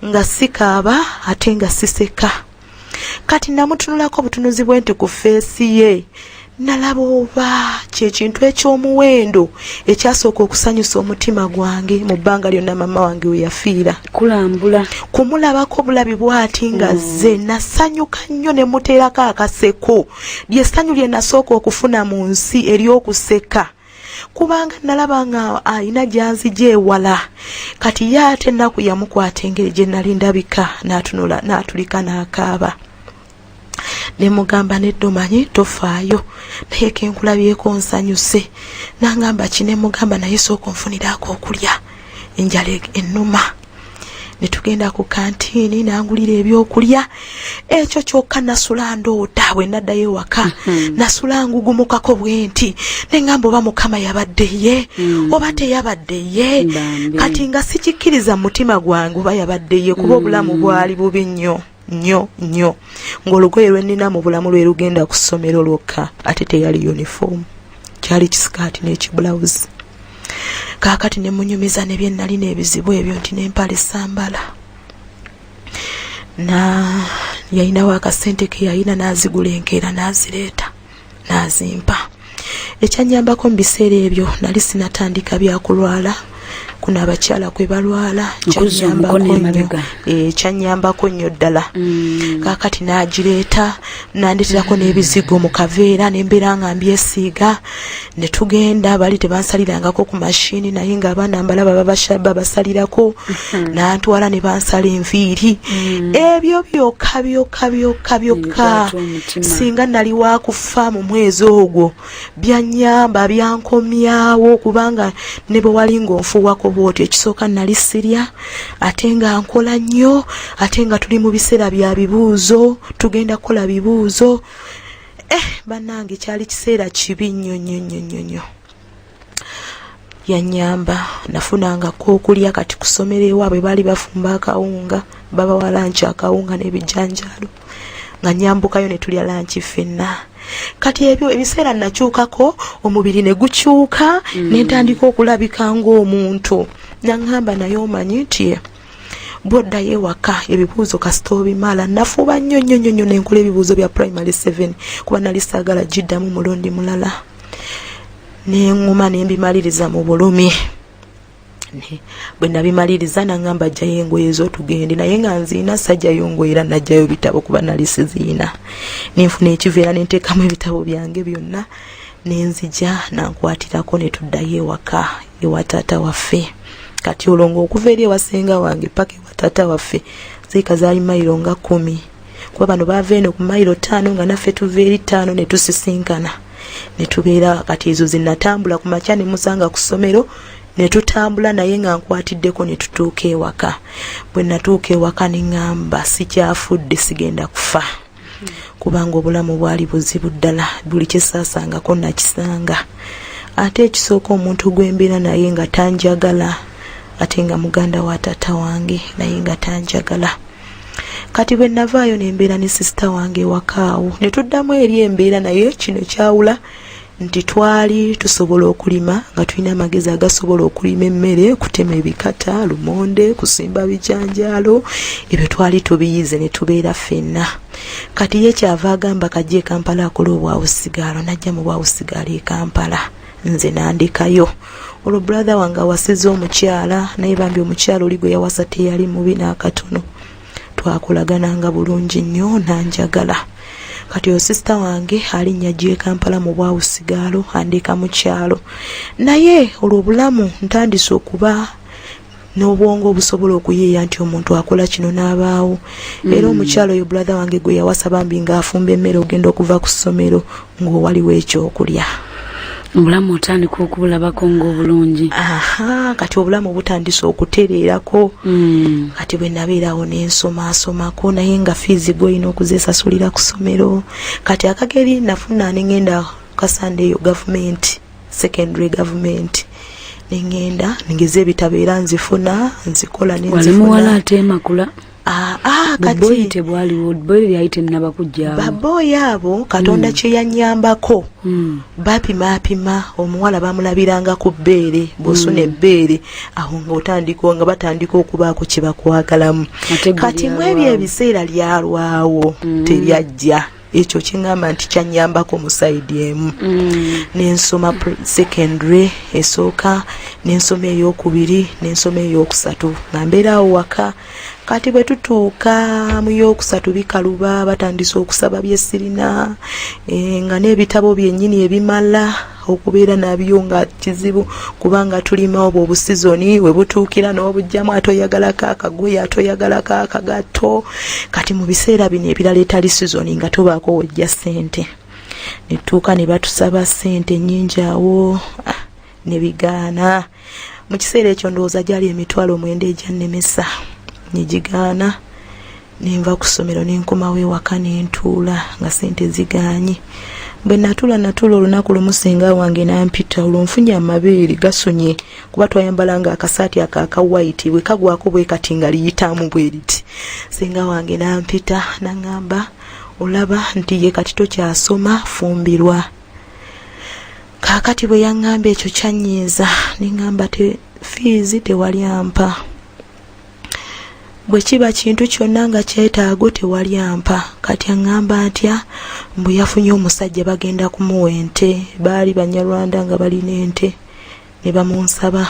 nga sikaaba ate nga siseka kati namutunulako butunuzi bwente ku feesi ye nalaba oba kyekintu ekyomuwendo ekyasooka okusanyusa omutima gwange mu bbanga lyonna mama wange we yafiira kulambula kumulabako bulabi bw'ati nga ze nasanyuka nnyo ne muteerako akaseko lyessanyu lye nasooka okufuna mu nsi ery'okuseka kubanga nalaba nga alina gyanzija ewala kati ye ate ennaku yamukwata engeri gye nali ndabika n'atunula n'atulika n'akaaba ne mugamba nedda omanyi tofaayo naye kenkulabyeko nsanyuse nangamba kine mugamba naye sooka onfuniraako okulya enjala ennuma ne tugenda ku kantiini nangulira ebyokulya ekyo kyokka nasula ndoota bwe naddayo waka nasula ngugumukako bwenti nengamba oba mukama yabadde ye oba teyabadde ye kati nga sikikkiriza mu mutima gwange oba yabadde ye kuba obulamu bwali bubi nnyo ng'olugoye lwe nnina mu bulamu lwe lugenda ku ssomero lwokka ate teyali uniform kyali kisikaati n'ekibulawuzi kaakati ne munyumiza ne bye nalina ebizibu ebyo nti n'empale sambala yalinawo akasente ke yalina n'azigula enkeera n'azireeta n'azimpa ekyanyambako mu biseera ebyo nali sinatandika byakulwala kuno abakyala kwe balwala kyanyambako nnyo ddala kaakati n'agireeta nandeterako n'ebizigo mu kaveera nembeera nga mbyesiiga ne tugenda bali tebansalirangako ku mashini naye ng'abaana mbalaba babasalirako nantwala ne bansala enviiri ebyo byokka singa nali wakufa mu mwezi ogwo byanyamba byankomyawo kubanga ne bwe wali ng'onfuwako bwoti ekisooka nali sirya ate nga nkola nnyo ate nga tuli mu biseera bya bibuuzo tugenda kukola bibuuzo bannange kyali kiseera kibi nnyo yanyamba nafunangako okulya kati kusomero ewaabwe baali bafumba akawunga babawa lanki akawunga n'ebijanjaalo nga nyambukayo ne tulya lanki ffenna kati ebyo ebiseera nakyukako omubiri ne gukyuka nentandika okulabika ng'omuntu nangamba naye omanyi nti bwoddayo ewaka ebibuuzo kasita obimala nafuba nnyo nenkola ebibuuzo bya primary 7 kuba nali saagala giddamu mulundi mulala neŋŋuma nembimaliriza mu bulumi bwe nabimaliriza nangamba jjayo engoye ez'otugende naye nga nziina sajjayo ngoye era najjayo bitabo kuba nali siziina nenfuna ekiveera nenteekamu ebitabo byange byonna nenzija nankwatirako ne tuddayo ewaka ewa taata waffe. Kati olwo okuva eri ewa ssenga wange paka ewa taata waffe ziika zaali mayiro nga 10. Kuba bano baava eno ku mayiro 5 nga naffe tuva eri 5 ne tusisinkana. Ne tubeera kati ezo zinatambula ku makya ne musanga ku ssomero ne tutambula naye nga nkwatiddeko ne tutuuka ewaka. Bwe natuuka ewaka ne ŋŋamba sikyafudde sigenda kufa. Kubanga obulamu bwali buzibu ddala, buli kyesaasangako nakisanga. Ate ekisooka omuntu gw'embeera naye nga tanjagala, ate nga muganda wa taata wange naye nga tanjagala. Kati bwe navaayo ne mbeera ne sisita wange ewakaawo ne tuddamu eri embeera, naye kino kyawula nti twali tusobola okulima nga tulina amagezi agasobola okulima emmere, kutema ebikata, lumonde, kusimba bijanjaalo, ebyo twali tubiyize ne tubeera ffenna. Kati ye kyava agamba kajje Kampala akola obwawusigaalo, najja mu bwawusigaalo e Kampala, nze nandikayo. Olwo brother wange awasiza omukyala, naye bambi omukyala oli gwe yawasa teyali mubi n'akatono. Twakolagananga bulungi nnyo, nanjagala. Kati yo sister wange alinnya gye Kampala mu bwawusigaalo, andika mu kyalo. Naye olw'obulamu ntandise okuba n'obwongo obusobola okuyiiya nti omuntu akola kino n'abaawo. Era omukyalo oyo brother wange gwe yawasa bambi ng'afumba emmere ogenda okuva ku ssomero ng'owaliwo ekyokulya. Obulamu otandika okubulabako ng'obulungi. Kati obulamu butandise okutereerako. Kati bwe nabeerawo n'ensomaasomako naye nga fiizi gw'olina okuzeesasulira ku ssomero. Kati akageri nafuna ne ngenda kasandeeyo gavumenti, secondary government. Ne ngenda ngeze ebitabo era nzifuna, nzikola n'enzifuna. Wali muwala ate Makula? Kati boyi tebwaliwo, boyi yayite nnaba kujjaawo. Baboyi abo Katonda kye yannyambako. Bapima omuwala bamulabiranga ku bbeere, bw'osuna ebbeere awo nga batandika okubaako kye bakwagalamu. Kati mu ebyo ebiseera lyalwawo teryajja. Ekyo kingamba nti kyannyambako mu saidi emu. N'ensoma secondary esooka, n'ensoma ey'okubiri, n'ensoma ey'okusatu nga mbeeraawo waka. Kati bwe tutuuka mu y'okusatu bikaluba, batandise okusaba bye sirina, nga n'ebitabo byennyini ebimala okubeera nabyo nga kizibu, kubanga tulima obwo obusizoni we butuukira n'obujjamu atoyagalako akagoye, atoyagalako akagato. Kati mu biseera bino ebirala etali sizoni nga tobaako wojja ssente. Ne tutuuka ne batusaba ssente nnyingi awo ne bigaana. Mu kiseera ekyo ndowooza gyali emitwalo 9 egyannemesa. Nijigaana nenva ku ssomero nenkomawo ewaka nentuula nga ssente zigaanye. Bwe natuula olunaku lumu ssenga wange nampita, olwo nfunye amabeere gasonye kuba twayambalanga akasaati aka white bwe kagwako bwe kati nga liyitamu bwe liti. Ssenga wange nampita n'aŋŋamba olaba nti ye kati tokyasoma, fumbirwa. Kaakati bwe yaŋŋamba ekyo kyannyiiza, neŋŋamba fiizi tewali ampa. Bwe kiba kintu kyonna nga kyetaago tewali ampa. Kati aŋŋamba ntya mbu yafunye omusajja bagenda kumuwa ente, baali Banyarwanda nga balina ente, ne bamunsaba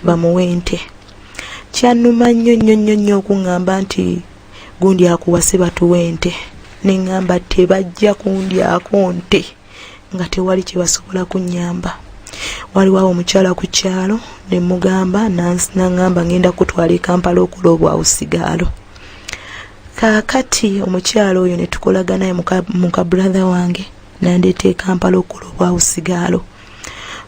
bamuwe ente. Kyannuma nnyo okuŋŋamba nti gundi akuwase batuwe ente. Ne ŋŋamba tebajja kundyako nte nga tewali kye basobola kunnyamba. Waliwo omukyala ku kyalo ne mugamba n'aŋŋamba ngenda kutwala e Kampala okola obwawusigaalo. Kaakati omukyala oyo ne tukolagana mu ka brother wange nandeeta e Kampala okola obwawusigaalo.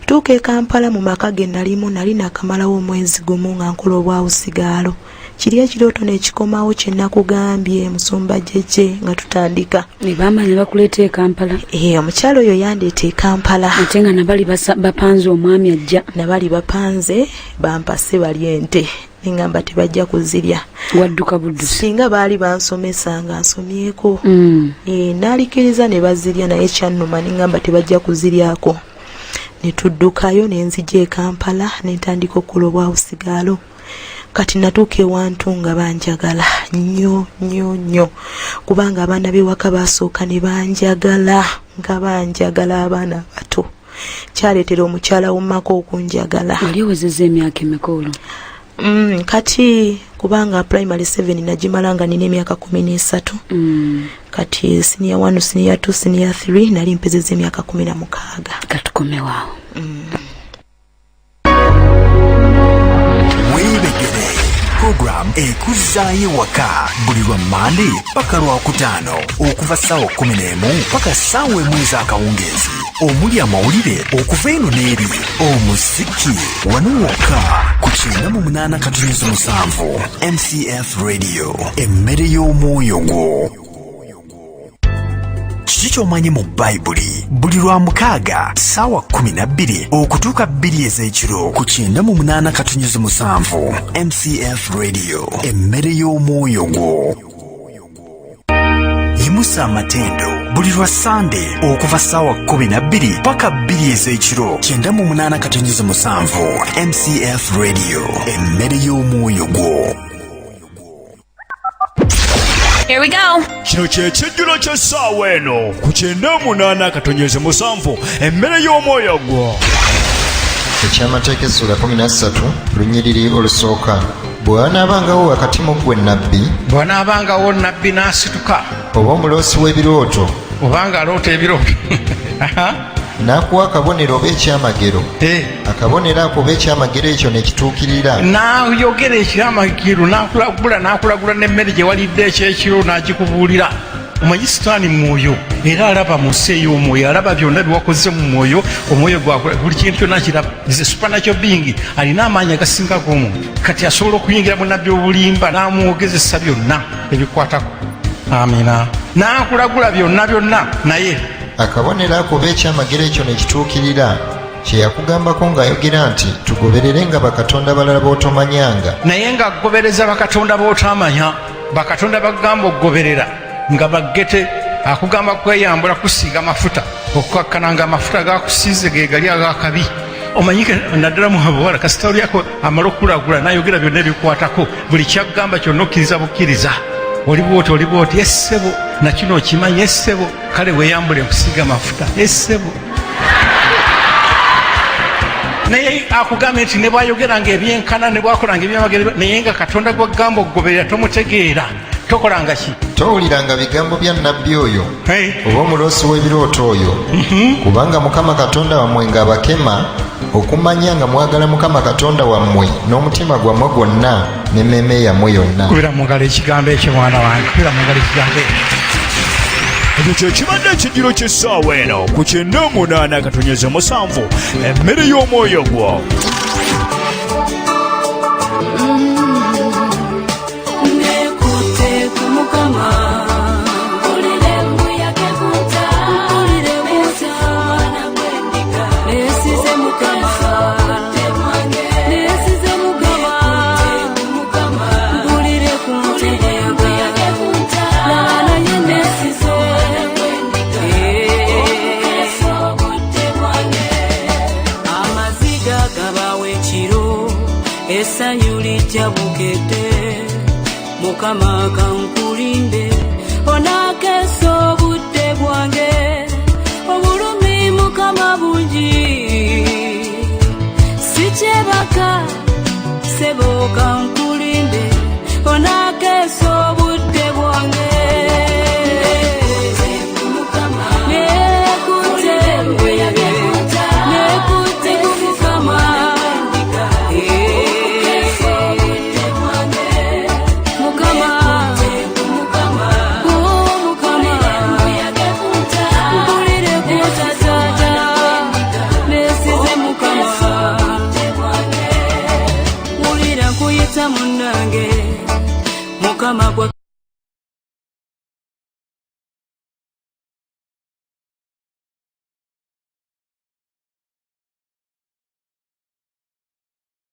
Tuuka e Kampala mu maka ge nalimu nali nakamalawo omwezi gumu nga nkola obwawusigaalo. Kiri ekirooto n'ekikomawo kye nakugambye musumba jeje nga tutandika. Ne bamanya bakuleeta e Kampala? Omukyala oyo yandeeta e Kampala. Ate nga nabali bapanze omwami ajja? Nabali bapanze bampase bali ente. Neŋŋamba tebajja kuzirya. Wadduka buddusi? Singa baali bansomesa nga nsomyeko. Naalikiriza ne bazirya naye kyannuma neŋŋamba tebajja kuziryako. Ne tuddukayo ne nzija e Kampala ne ntandika okukola obwawusigaalo. Kati natuuka ewantu nga banjagala nnyo kubanga abaana b'ewaka basooka ne banjagala nga banjagala abaana bato. Kyaleetera omukyala w'omumaka okunjagala. Oli owezezza emyaka emeka olwo? Kati kubanga primary 7 nagimalanga nina emyaka 13. Kati senior 1, senior 2, senior 3 nali mpezeza emyaka 16. Katukomewaawo. Weebegere program ekuzaayo waka buli lwa Monday paka Lwakutaano okuva ssaawa 11 paka ssaawa 1 ez'akawungeezi. Omuli amawulire okuva eno n'eri, omuziki wano wokka ku 98.7 MCF Radio, emmere y'omwoyo gwo. Kiki ky'omanyi mu Bayibuli buli lwa mukaaga ssaawa 12 okutuuka 2 ez'ekiro ku 98.7 MCF Radio, emmere y'omwoyo gwo. Yimusa amatendo buli lwa Sunday okuva ssaawa 12 paka 2 ez'ekiro 98.7 MCF Radio, emmere y'omwoyo gwo. Here we go. Kino kyekijjulo ky'essaawa eno ku 98.7 emmere y'omwoyo gwo. Eky'amateeka essula 13 lunyiriri olusooka. Bw'anaabangawo wakati mu ggwe nnabbi, bw'anaabangawo nnabbi n'asituka, oba omuloosi w'ebirooto, obanga aloota ebirooto n'akuwa akabonero oba ekyamagero, akabonero ako oba ekyamagero ekyo ne kituukirira, n'ayogera ekyamagero n'akulagula n'emmere gye walidde ekyekiro n'agikubuulira. Omanyi sitaani mwoyo era alaba mu nsi ey'omwoyo, alaba byonna byewakoze mu mwoyo. Omwoyo buli kintu kyonna kiraba. Is a supernatural being, alina amaanyi agasinga g'omuntu. Kati asobola okuyingira mu nabbi obulimba n'amwogezesa byonna ebikwatako. Amina. N'akulagula byonna naye akabonero ako oba ekyamagero ekyo ne kituukirira, kye yakugambako ng'ayogera nti tugoberere nga bakatonda balala b'otomanyanga. Naye ng'agobereza bakatonda b'otamanya, bakatonda bagamba okugoberera nga bagete, akugamba kweyambula kusiiga mafuta, okukakkana nga amafuta gakusiize ge gali agakabi. Omanyike naddala mu abawala kasita olyako amala okulagula n'ayogera byonna ebikwatako, buli kyagamba kyonna okkiriza bukkiriza. Oli bwoti essebo nakino okimanyi essebo, kale weeyambule kusiiga mafuta essebo. Naye akugambye nti ne bwayogeranga ebyenkana ne bwakolanga ebyamagero, naye nga Katonda gwagamba okugoberera tomutegeera, tokolanga ki? Towuliranga bigambo bya nnabbi oyo oba omuloosi w'ebirooto oyo, kubanga Mukama Katonda wammwe ng'abakema okumanya nga mwagala Mukama Katonda wammwe n'omutima gwammwe gwonna n'emmeeme yammwe yonna. Kubira mu ngalo ekigambo ekyo mwana wange, kubira mu ngalo ekigambo ekyo. Ekyo kye kibadde ekijjulo ky'essaawa eno ku 98.7 emmere y'omwoyo gwo. Essanyu lijja bukedde, Mukama kankulinde, onakeesa obudde bwange, obulumi Mukama bungi, sikyebaka sebo kankulinde, onakeesa obudde bwange. Munange Mukama